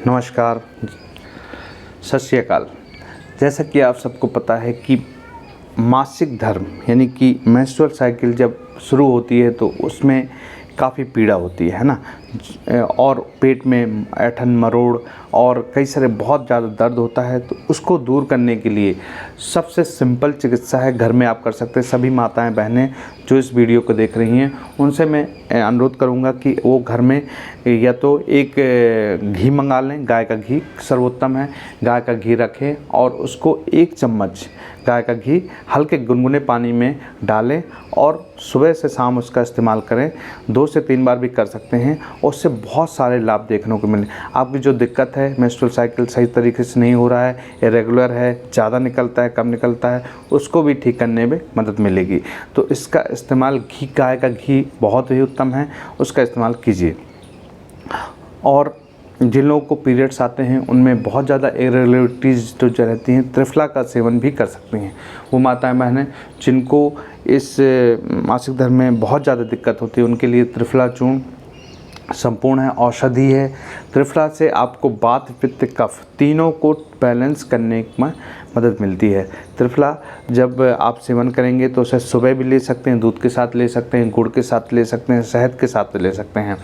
नमस्कार, सत श्री अकाल। जैसा कि आप सबको पता है कि मासिक धर्म यानी कि मेंस्ट्रुअल साइकिल जब शुरू होती है तो उसमें काफ़ी पीड़ा होती है ना। और पेट में ऐंठन मरोड़ और कई सारे बहुत ज़्यादा दर्द होता है। तो उसको दूर करने के लिए सबसे सिंपल चिकित्सा है, घर में आप कर सकते हैं। सभी माताएं बहनें जो इस वीडियो को देख रही हैं उनसे मैं अनुरोध करूंगा कि वो घर में या तो एक घी मंगा लें, गाय का घी सर्वोत्तम है। गाय का घी रखें और उसको 1 चम्मच गाय का घी हल्के गुनगुने पानी में डालें और सुबह से शाम उसका इस्तेमाल करें। 2 से 3 बार भी कर सकते हैं और उससे बहुत सारे लाभ देखने को मिले। आपकी जो दिक्कत है, मेंस्ट्रुअल साइकिल सही तरीके से नहीं हो रहा है, इरेगुलर है, ज़्यादा निकलता है, कम निकलता है, उसको भी ठीक करने में मदद मिलेगी। तो इसका इस्तेमाल घी, गाय का घी बहुत ही उत्तम है, उसका इस्तेमाल कीजिए। और जिन लोगों को पीरियड्स आते हैं उनमें बहुत ज़्यादा इरेगुलरिटीज़ जो रहती हैं, त्रिफला का सेवन भी कर सकती हैं। वो माताएं बहनें जिनको इस मासिक धर्म में बहुत ज़्यादा दिक्कत होती है उनके लिए त्रिफला चूर्ण संपूर्ण है, औषधि है। त्रिफला से आपको वात, पित्त, कफ तीनों को बैलेंस करने में मदद मिलती है। त्रिफला जब आप सेवन करेंगे तो उसे सुबह भी ले सकते हैं, दूध के साथ ले सकते हैं, गुड़ के साथ ले सकते हैं, शहद के साथ ले सकते हैं।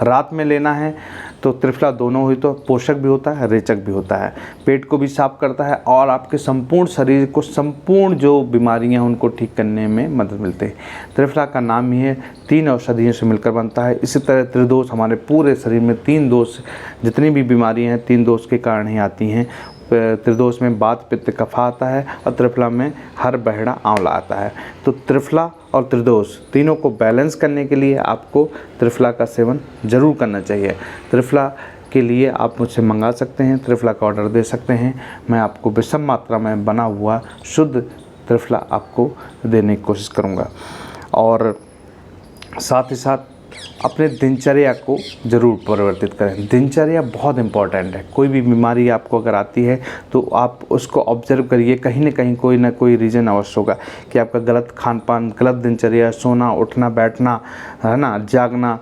रात में लेना है तो त्रिफला दोनों हुई तो पोषक भी होता है, रेचक भी होता है, पेट को भी साफ करता है और आपके संपूर्ण शरीर को, संपूर्ण जो बीमारियां हैं उनको ठीक करने में मदद मिलती है। त्रिफला का नाम ही है, 3 औषधियों से मिलकर बनता है। इसी तरह त्रिदोष, हमारे पूरे शरीर में 3 दोष, जितनी भी बीमारियां हैं 3 दोष के कारण ही आती हैं। त्रिदोष में वात, पित्त, कफ आता है और त्रिफला में हर, बहेड़ा, आंवला आता है। तो त्रिफला और त्रिदोष तीनों को बैलेंस करने के लिए आपको त्रिफला का सेवन ज़रूर करना चाहिए। त्रिफला के लिए आप मुझसे मंगा सकते हैं, त्रिफला का ऑर्डर दे सकते हैं। मैं आपको विषम मात्रा में बना हुआ शुद्ध त्रिफला आपको देने की कोशिश करूँगा। और साथ ही साथ अपने दिनचर्या को ज़रूर परिवर्तित करें। दिनचर्या बहुत इम्पॉर्टेंट है। कोई भी बीमारी आपको अगर आती है तो आप उसको ऑब्जर्व करिए, कहीं ना कोई रीज़न अवश्य होगा कि आपका गलत खान पान, गलत दिनचर्या, सोना, उठना, बैठना, है ना, जागना।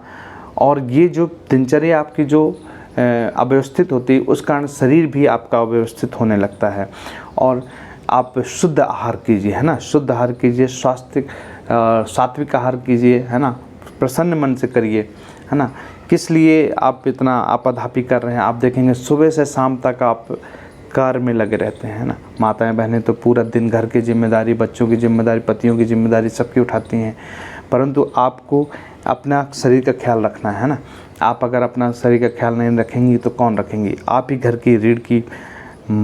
और ये जो दिनचर्या आपकी जो अव्यवस्थित होती है उस कारण शरीर भी आपका अव्यवस्थित होने लगता है। और आप शुद्ध आहार कीजिए, है ना, शुद्ध आहार कीजिए, सात्विक आहार कीजिए, है ना, प्रसन्न मन से करिए, है ना। किस लिए आप इतना आपाधापी कर रहे हैं? आप देखेंगे सुबह से शाम तक आप कार्य में लगे रहते हैं, है ना। माताएं बहनें तो पूरा दिन घर की जिम्मेदारी, बच्चों की जिम्मेदारी, पतियों की जिम्मेदारी सबकी उठाती हैं, परंतु आपको अपना शरीर का ख्याल रखना है ना। आप अगर अपना शरीर का ख्याल नहीं रखेंगी तो कौन रखेंगी? आप ही घर की रीढ़ की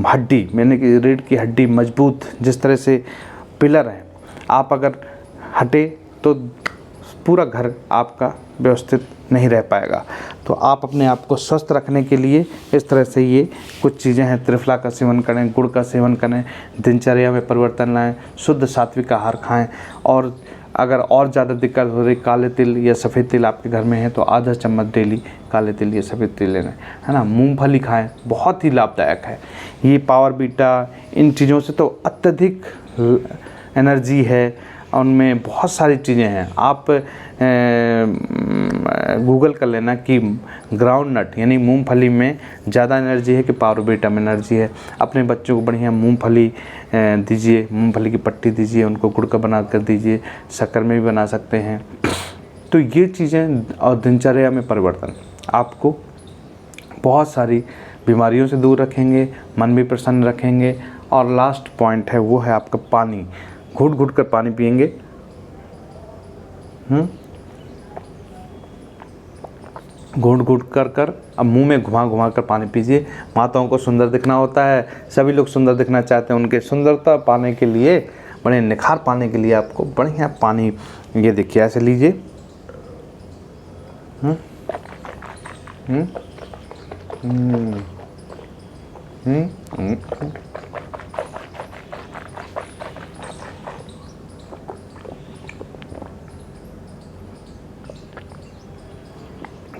हड्डी, मैंने कि रीढ़ की हड्डी मजबूत जिस तरह से पिलर है, आप अगर हटे तो पूरा घर आपका व्यवस्थित नहीं रह पाएगा। तो आप अपने आप को स्वस्थ रखने के लिए इस तरह से ये कुछ चीज़ें हैं। त्रिफला का सेवन करें, गुड़ का सेवन करें, दिनचर्या में परिवर्तन लाएं, शुद्ध सात्विक आहार खाएं। और अगर और ज़्यादा दिक्कत हो रही, काले तिल या सफ़ेद तिल आपके घर में है तो आधा चम्मच डेली काले तिल या सफ़ेद तिल लेना, है ना। मूंगफली खाएं, बहुत ही लाभदायक है। ये पावर बीटा, इन चीज़ों से तो अत्यधिक एनर्जी है, उनमें बहुत सारी चीज़ें हैं। आप गूगल कर लेना कि ग्राउंड नट यानी मूंगफली में ज़्यादा एनर्जी है कि पावर बीटा में एनर्जी है। अपने बच्चों को बढ़िया मूंगफली दीजिए, मूंगफली की पट्टी दीजिए, उनको गुड़ का बना कर दीजिए, शक्कर में भी बना सकते हैं। तो ये चीज़ें और दिनचर्या में परिवर्तन आपको बहुत सारी बीमारियों से दूर रखेंगे, मन भी प्रसन्न रखेंगे। और लास्ट पॉइंट है वो है आपका पानी। घुट घुट कर पानी पिएंगे, घुट घुट कर अब मुंह में घुमा घुमा कर पानी पीजिए। माताओं को सुंदर दिखना होता है, सभी लोग सुंदर दिखना चाहते हैं। उनके सुंदरता पाने के लिए, बड़े निखार पाने के लिए आपको बढ़िया पानी, ये देखिए ऐसे लीजिए,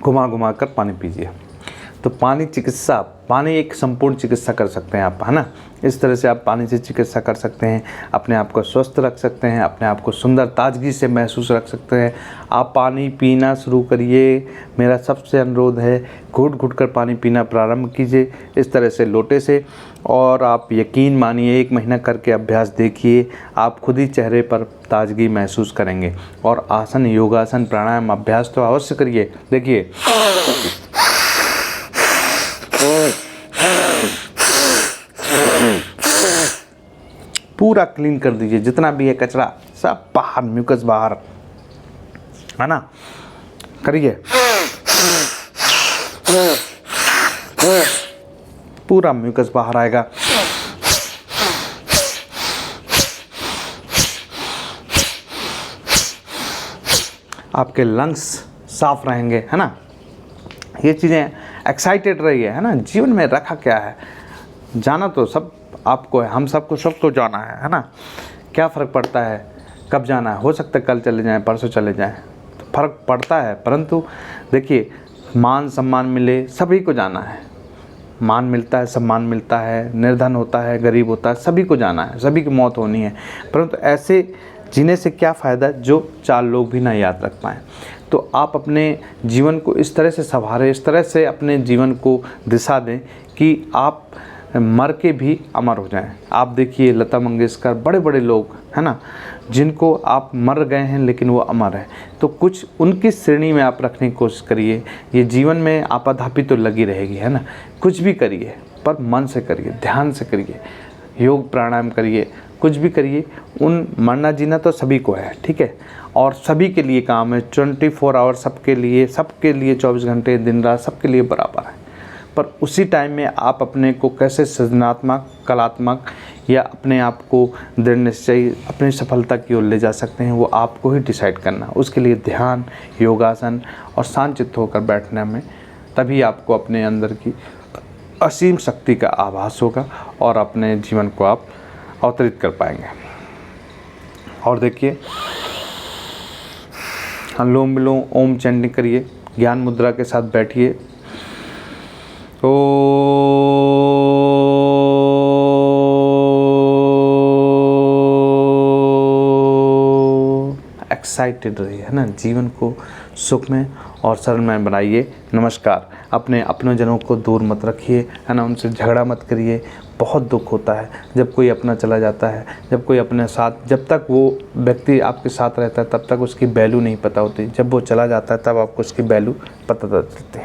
घुमा घुमा कर पानी पीजिए। तो पानी चिकित्सा, पानी एक संपूर्ण चिकित्सा कर सकते हैं आप, है ना। इस तरह से आप पानी से चिकित्सा कर सकते हैं, अपने आप को स्वस्थ रख सकते हैं, अपने आप को सुंदर ताजगी से महसूस रख सकते हैं। आप पानी पीना शुरू करिए, मेरा सबसे अनुरोध है, घुट घुट कर पानी पीना प्रारंभ कीजिए इस तरह से लोटे से। और आप यकीन मानिए 1 महीना करके अभ्यास देखिए, आप खुद ही चेहरे पर ताजगी महसूस करेंगे। और आसन, योगासन, प्राणायाम अभ्यास तो अवश्य करिए। देखिए पूरा क्लीन कर दीजिए, जितना भी है कचरा सब बाहर, म्यूकस बाहर, है ना। करिए, पूरा म्यूकस बाहर आएगा। आपके लंग्स साफ रहेंगे, है ना। ये चीज़ें एक्साइटेड रहिए, है ना। जीवन में रखा क्या है, जाना तो सब आपको है, हम सबको जाना है ना। क्या फ़र्क पड़ता है कब जाना है, हो सकता है कल चले जाएं, परसों चले जाएं, तो फ़र्क पड़ता है। परंतु देखिए, मान सम्मान मिले, सभी को जाना है। मान मिलता है, सम्मान मिलता है, निर्धन होता है, गरीब होता है, सभी को जाना है, सभी की मौत होनी है। परंतु ऐसे जीने से क्या फ़ायदा जो 4 लोग भी ना याद रख पाएँ। तो आप अपने जीवन को इस तरह से संवारें, इस तरह से अपने जीवन को दिशा दें कि आप मर के भी अमर हो जाएं। आप देखिए लता मंगेशकर, बड़े बड़े लोग, है ना, जिनको आप मर गए हैं लेकिन वो अमर है। तो कुछ उनकी श्रेणी में आप रखने की कोशिश करिए। ये जीवन में आपाधापी तो लगी रहेगी, है ना। कुछ भी करिए पर मन से करिए, ध्यान से करिए, योग प्राणायाम करिए, कुछ भी करिए। मरना जीना तो सभी को है, ठीक है, और सभी के लिए काम है। 24 आवर सबके लिए 24 घंटे दिन रात सबके लिए बराबर है। पर उसी टाइम में आप अपने को कैसे सृजनात्मक, कलात्मक या अपने आप को दृढ़ निश्चयी अपनी सफलता की ओर ले जा सकते हैं, वो आपको ही डिसाइड करना। उसके लिए ध्यान, योगासन और शांत चित्त होकर बैठने में, तभी आपको अपने अंदर की असीम शक्ति का आभास होगा और अपने जीवन को आप अवतरित कर पाएंगे। और देखिए, अनुलोम विलोम, ओम चैंटिंग करिए, ज्ञान मुद्रा के साथ बैठिए। एक्साइटेड रहिए, है ना। जीवन को सुखमय और सरलमय बनाइए। नमस्कार। अपने अपनों को दूर मत रखिए, है ना, उनसे झगड़ा मत करिए। बहुत दुख होता है जब कोई अपना चला जाता है, जब कोई अपने साथ, जब तक वो व्यक्ति आपके साथ रहता है तब तक उसकी वैल्यू नहीं पता होती, जब वो चला जाता है तब आपको उसकी वैल्यू पता चलती है।